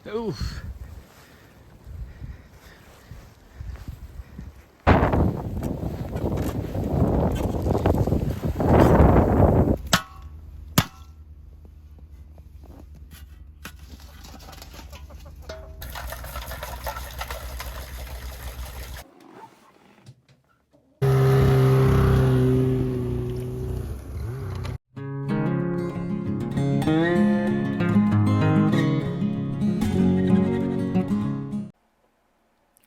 Oof.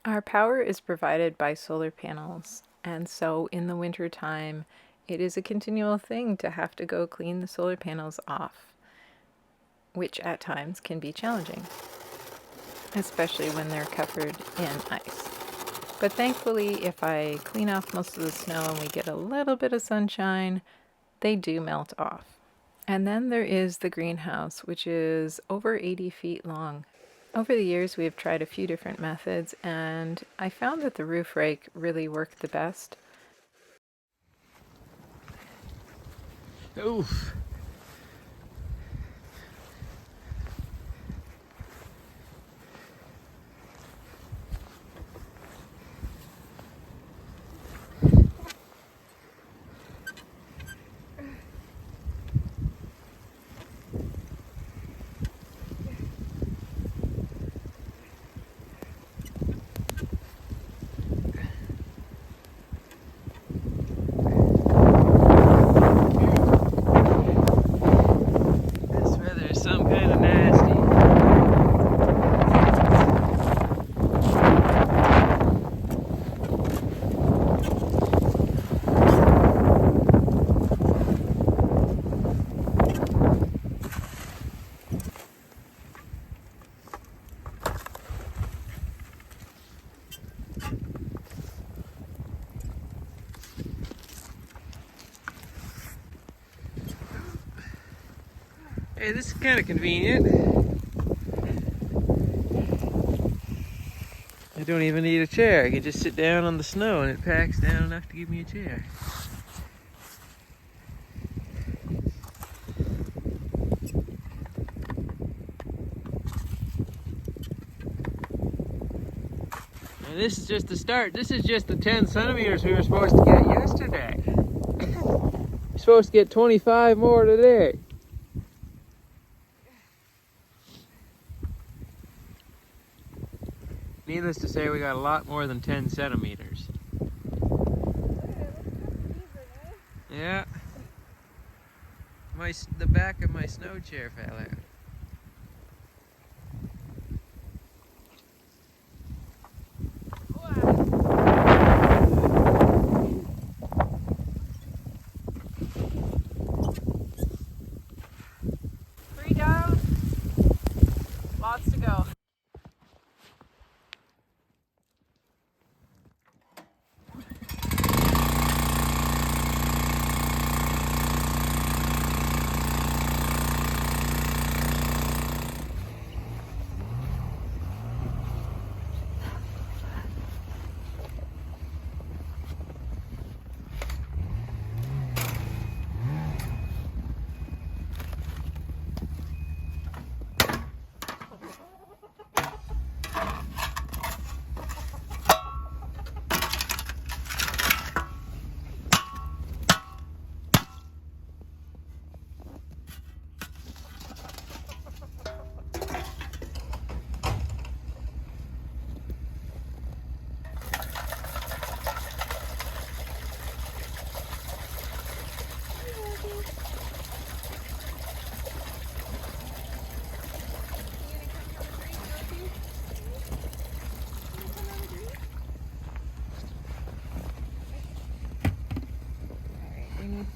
Our power is provided by solar panels, and so in the winter time, it is a continual thing to have to go clean the solar panels off, which at times can be challenging, especially when they're covered in ice. But thankfully, if I clean off most of the snow and we get a little bit of sunshine, they do melt off. And then there is the greenhouse, which is over 80 feet long. Over the years, we have tried a few different methods, and I found that the roof rake really worked the best. Oof. Hey, this is kind of convenient. I don't even need a chair. I can just sit down on the snow and it packs down enough to give me a chair. And this is just the start. This is just the 10 centimeters we were supposed to get yesterday. We're supposed to get 25 more today. Needless to say, we got a lot more than 10 centimeters. Yeah. The back of my snow chair fell out. Three down, lots to go.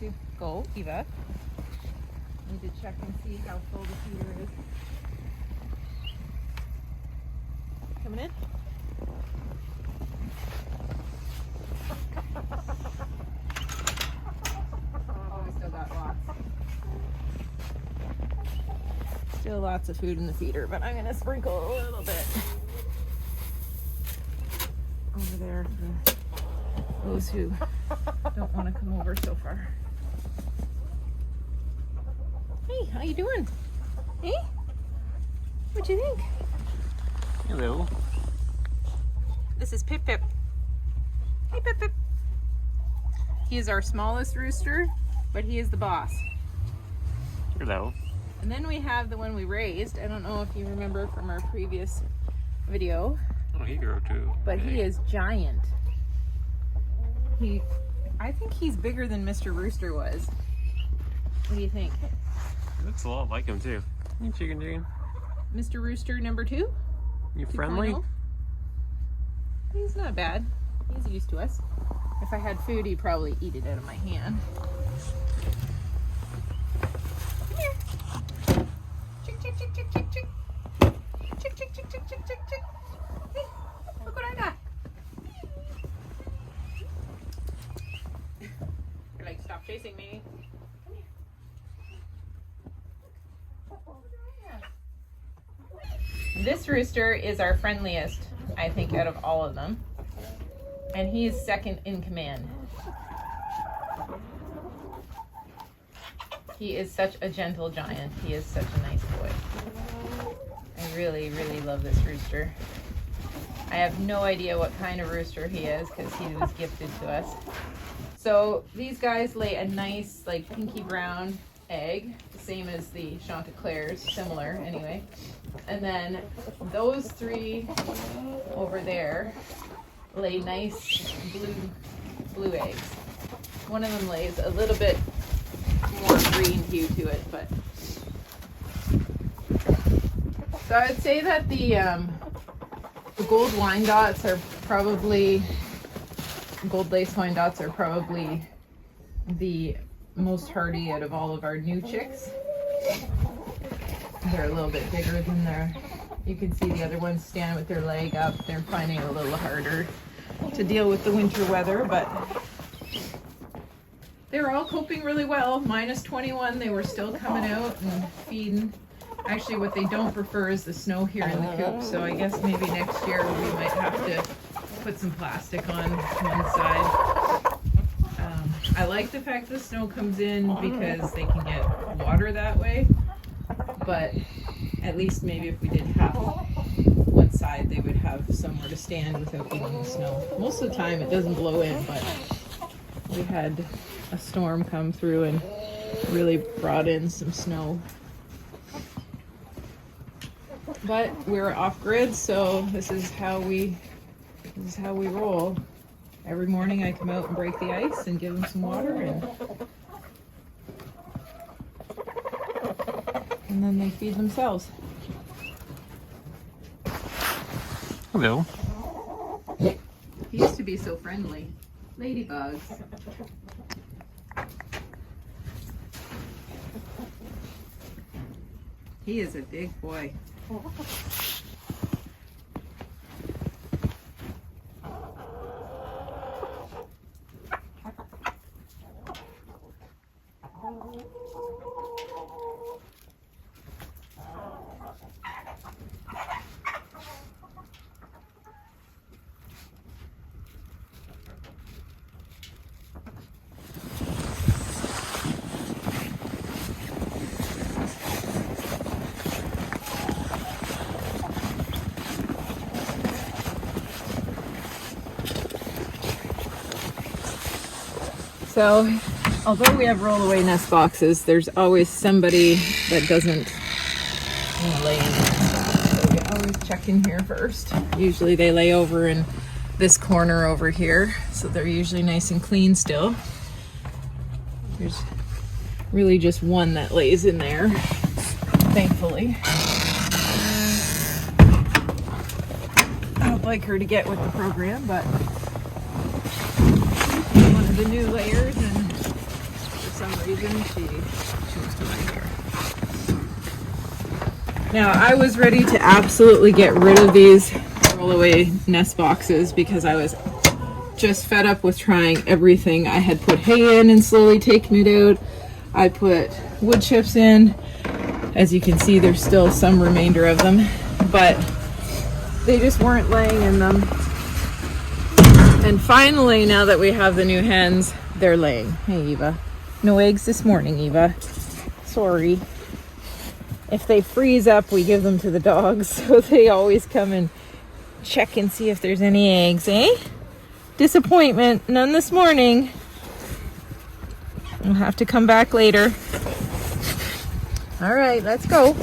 To go, Eva. Need to check and see how full the heater is. Coming in? Oh, we still got lots. Still lots of food in the feeder, but I'm gonna sprinkle a little bit over there for those who don't want to come over so far. Hey, how you doing? Hey? What'd you think? Hello. This is Pip Pip. Hey Pip Pip. He is our smallest rooster, but he is the boss. Hello. And then we have the one we raised. I don't know if you remember from our previous video. Oh, he grew too. But he is giant. I think he's bigger than Mr. Rooster was. What do you think? He looks a lot like him too. Hey, chicken chicken. Mr. Rooster number 2? You friendly? 2.0? He's not bad. He's used to us. If I had food, he'd probably eat it out of my hand. Come here. Chick, chick, chick, chick, chick, chick. Chick, chick, chick, chick, chick, chick, chick. Hey, look what I got. You're like, stop chasing me. Come here. This rooster is our friendliest, I think, out of all of them. And he is second in command. He is such a gentle giant. He is such a nice boy. I really, really love this rooster. I have no idea what kind of rooster he is because he was gifted to us. So these guys lay a nice, like, pinky brown egg, the same as the Chanticleers, similar anyway. And then those 3 over there lay nice blue eggs. One of them lays a little bit more green hue to it, but so I'd say that the gold Wyandottes are probably gold lace Wyandottes are probably the most hardy out of all of our new chicks. They're a little bit bigger than you can see the other ones stand with their leg up. They're finding it a little harder to deal with the winter weather, but they were all coping really well. Minus 21, they were still coming out and feeding. Actually, what they don't prefer is the snow here in the coop, so I guess maybe next year we might have to put some plastic on one side. I like the fact the snow comes in because they can get water that way, but at least maybe if we did half one side, they would have somewhere to stand without being in the snow. Most of the time it doesn't blow in, but we had a storm come through and really brought in some snow. But we're off grid, so this is how we roll. Every morning I come out and break the ice and give them some water, and then they feed themselves. Hello. He used to be so friendly. Ladybugs. He is a big boy. So, although we have roll-away nest boxes, there's always somebody that doesn't lay in there. So we always check in here first. Usually they lay over in this corner over here, so they're usually nice and clean still. There's really just one that lays in there, thankfully. I would like her to get with the program, but one of the new layers, and for some reason she chose to lay here. Now I was ready to absolutely get rid of these roll-away nest boxes because I was just fed up with trying everything. I had put hay in and slowly taken it out. I put wood chips in. As you can see, there's still some remainder of them, but they just weren't laying in them. And finally, now that we have the new hens, they're laying. Hey, Eva. No eggs this morning, Eva. Sorry. If they freeze up, we give them to the dogs. So they always come and check and see if there's any eggs, eh? Disappointment. None this morning. We'll have to come back later. All right, let's go.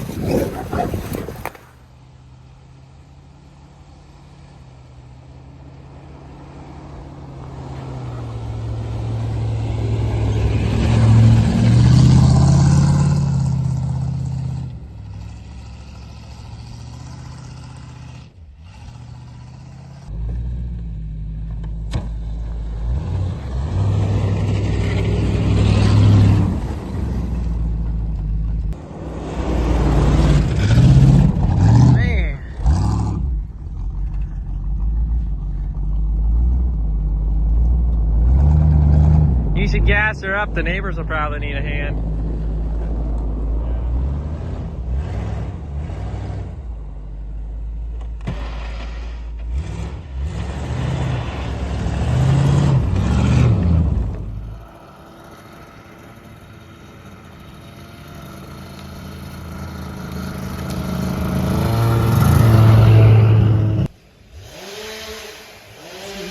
You should gas her up. The neighbors will probably need a hand.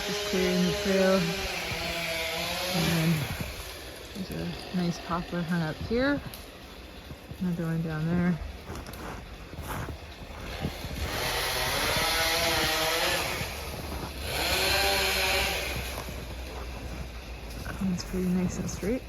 Just clearing the trail. And there's a nice poplar hung up here. Another one down there. That's pretty nice and straight.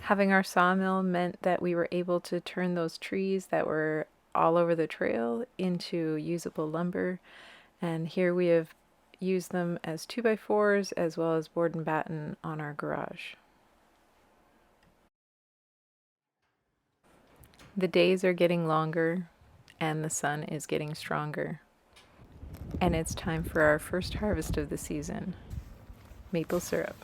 Having our sawmill meant that we were able to turn those trees that were all over the trail into usable lumber, and here we have used them as 2x4s as well as board and batten on our garage. The days are getting longer and the sun is getting stronger, and it's time for our first harvest of the season, maple syrup.